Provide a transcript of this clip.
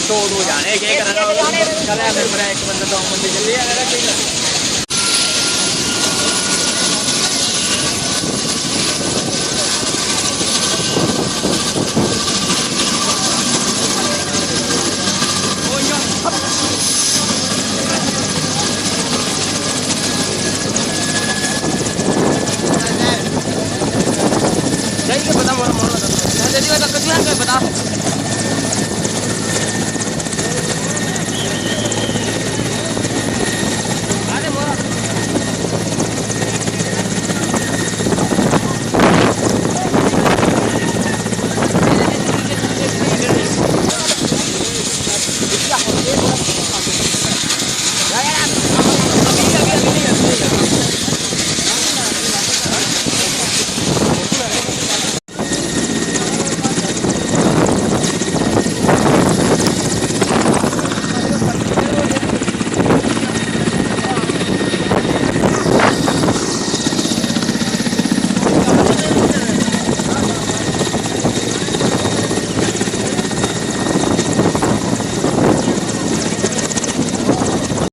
दो जाने क्या करना चल फिर मेरा एक बंदा दो बंदे जल्दी आ रहा है पता मोड़ा मोड़ा जल्दी बता कुछ ना बता